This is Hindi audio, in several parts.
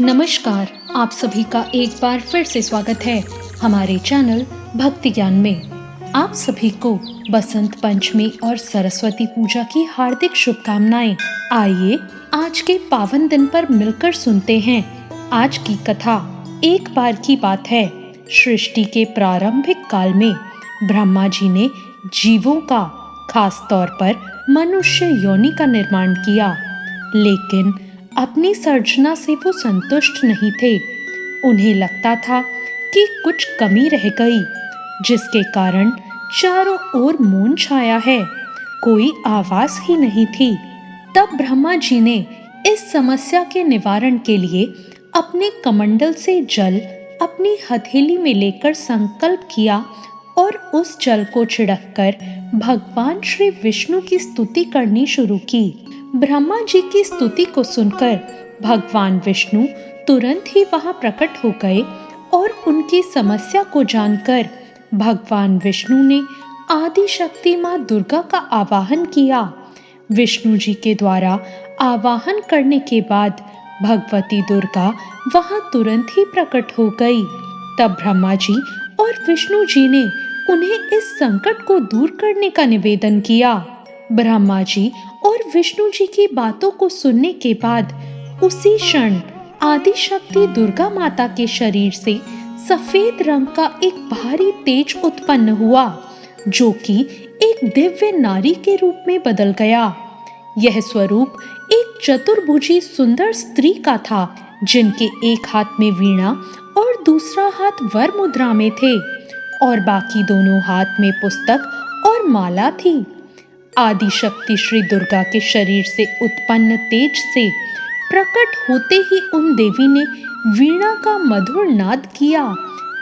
नमस्कार, आप सभी का एक बार फिर से स्वागत है हमारे चैनल भक्ति ज्ञान में। आप सभी को बसंत पंचमी और सरस्वती पूजा की हार्दिक शुभकामनाएं। आइए आज के पावन दिन पर मिलकर सुनते हैं आज की कथा। एक बार की बात है, सृष्टि के प्रारंभिक काल में ब्रह्मा जी ने जीवों का, खास तौर पर मनुष्य योनि का निर्माण किया, लेकिन अपनी सर्जना से वो संतुष्ट नहीं थे। उन्हें लगता था कि कुछ कमी रह गई, जिसके कारण चारों ओर मौन छाया है, कोई आवाज ही नहीं थी। तब ब्रह्मा जी ने इस समस्या के निवारण के लिए अपने कमंडल से जल अपनी हथेली में लेकर संकल्प किया और उस जल को छिड़ककर भगवान श्री विष्णु की स्तुति करनी शुरू की। ब्रह्मा जी की स्तुति को सुनकर भगवान विष्णु तुरंत ही वहां प्रकट हो गए और उनकी समस्या को जानकर भगवान विष्णु ने आदि शक्ति मां दुर्गा का आवाहन किया। विष्णु जी के द्वारा आवाहन करने के बाद भगवती दुर्गा वहां तुरंत ही प्रकट हो गई। तब ब्रह्मा जी और विष्णु जी ने उन्हें इस संकट को दूर करने का निवेदन किया। ब्रह्मा जी और विष्णु जी की बातों को सुनने के बाद उसी क्षण आदि शक्ति दुर्गा माता के शरीर से सफेद रंग का एक भारी तेज उत्पन्न हुआ, जो कि एक दिव्य नारी के रूप में बदल गया। यह स्वरूप एक चतुर्भुजी सुंदर स्त्री का था, जिनके एक हाथ में वीणा और दूसरा हाथ वर मुद्रा में थे और बाकी दोनों हाथ में पुस्तक और माला थी। आदि शक्ति श्री दुर्गा के शरीर से उत्पन्न तेज से प्रकट होते ही उन देवी ने वीणा का मधुर नाद किया,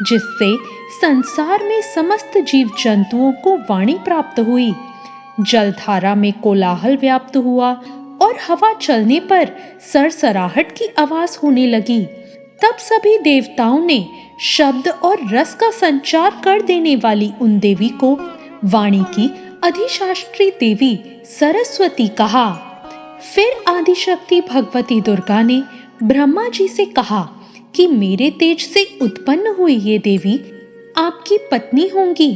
जिससे संसार में समस्त जीव जंतुओं को वाणी प्राप्त हुई। जलधारा में कोलाहल व्याप्त हुआ और हवा चलने पर सरसराहट की आवाज होने लगी। तब सभी देवताओं ने शब्द और रस का संचार कर देने वाली उन देवी को वाणी की अधिशास्त्री देवी सरस्वती कहा। फिर आदिशक्ति भगवती दुर्गा ने ब्रह्मा जी से कहा कि मेरे तेज से उत्पन्न हुई ये देवी आपकी पत्नी होंगी।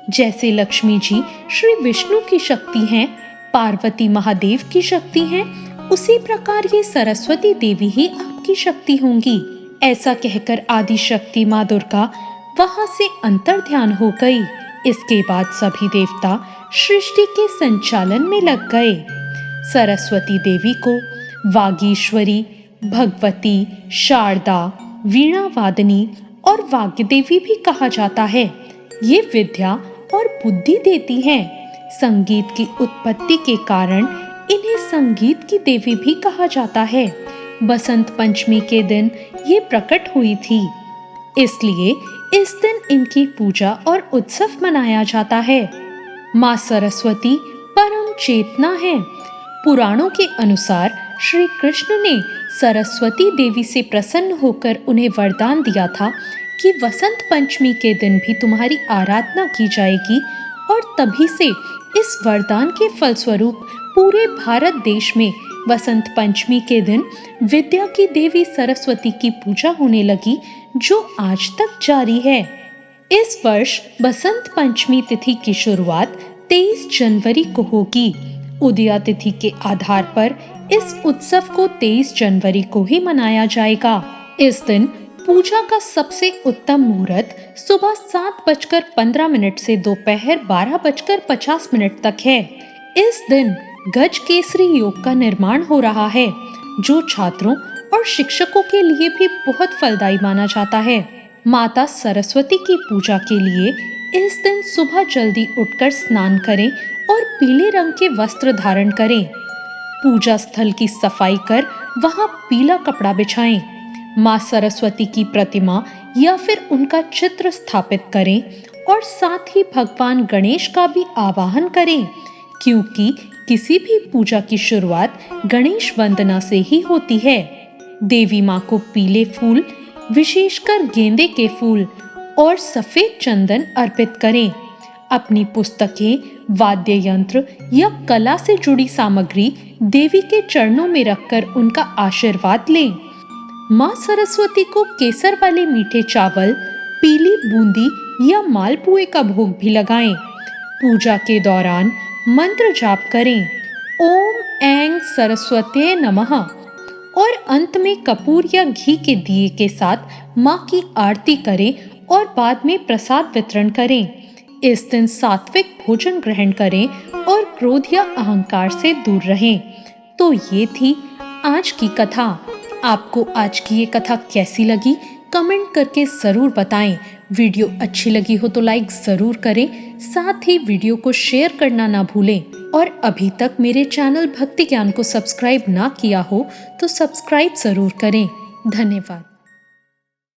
जैसे लक्ष्मी जी श्री विष्णु की शक्ति हैं, पार्वती महादेव की शक्ति हैं, उसी प्रकार ये सरस्वती देवी ही आपकी शक्ति होंगी। ऐसा कहकर आदिशक्ति माँ दुर्गा वहां से अंतर्ध्यान हो गई। इसके बाद सभी देवता सृष्टि के संचालन में लग गए। सरस्वती देवी को वागीश्वरी, भगवती, शारदा, वीणा वादनी और वाग्य देवी भी कहा जाता है। ये विद्या और बुद्धि देती हैं। संगीत की उत्पत्ति के कारण इन्हें संगीत की देवी भी कहा जाता है। बसंत पंचमी के दिन ये प्रकट हुई थी, इसलिए इस दिन इनकी पूजा और उत्सव मनाया जाता है। माँ सरस्वती परम चेतना है। पुराणों के अनुसार श्री कृष्ण ने सरस्वती देवी से प्रसन्न होकर उन्हें वरदान दिया था कि वसंत पंचमी के दिन भी तुम्हारी आराधना की जाएगी, और तभी से इस वरदान के फलस्वरूप पूरे भारत देश में वसंत पंचमी के दिन विद्या की देवी सरस्वती की पूजा होने लगी, जो आज तक जारी है। इस वर्ष बसंत पंचमी तिथि की शुरुआत 23 जनवरी को होगी। उदया तिथि के आधार पर इस उत्सव को 23 जनवरी को ही मनाया जाएगा। इस दिन पूजा का सबसे उत्तम मुहूर्त सुबह 7:15 से दोपहर 12:50 तक है। इस दिन गज केसरी योग का निर्माण हो रहा है, जो छात्रों और शिक्षकों के लिए भी बहुत फलदायी माना जाता है। माता सरस्वती की पूजा के लिए इस दिन सुबह जल्दी उठकर स्नान करें और पीले रंग के वस्त्र धारण करें। पूजा स्थल की सफाई कर वहां पीला कपड़ा बिछाएं। माँ सरस्वती की प्रतिमा या फिर उनका चित्र स्थापित करें और साथ ही भगवान गणेश का भी आवाहन करें, क्योंकि किसी भी पूजा की शुरुआत गणेश वंदना से ही होती है। देवी माँ को पीले फूल, विशेषकर गेंदे के फूल और सफेद चंदन अर्पित करें। अपनी पुस्तकें, वाद्य यंत्र या कला से जुड़ी सामग्री देवी के चरणों में रखकर उनका आशीर्वाद लें। माँ सरस्वती को केसर वाले मीठे चावल, पीली बूंदी या मालपुए का भोग भी लगाएं। पूजा के दौरान मंत्र जाप करें, ओम ऐं सरस्वते नमः, और अंत में कपूर या घी के दिए के साथ माँ की आरती करें और बाद में प्रसाद वितरण करें। इस दिन सात्विक भोजन ग्रहण करें और क्रोध या अहंकार से दूर रहें। तो ये थी आज की कथा। आपको आज की ये कथा कैसी लगी कमेंट करके ज़रूर बताएं। वीडियो अच्छी लगी हो तो लाइक ज़रूर करें, साथ ही वीडियो को शेयर करना ना भूलें। और अभी तक मेरे चैनल भक्ति ज्ञान को सब्सक्राइब ना किया हो तो सब्सक्राइब ज़रूर करें। धन्यवाद।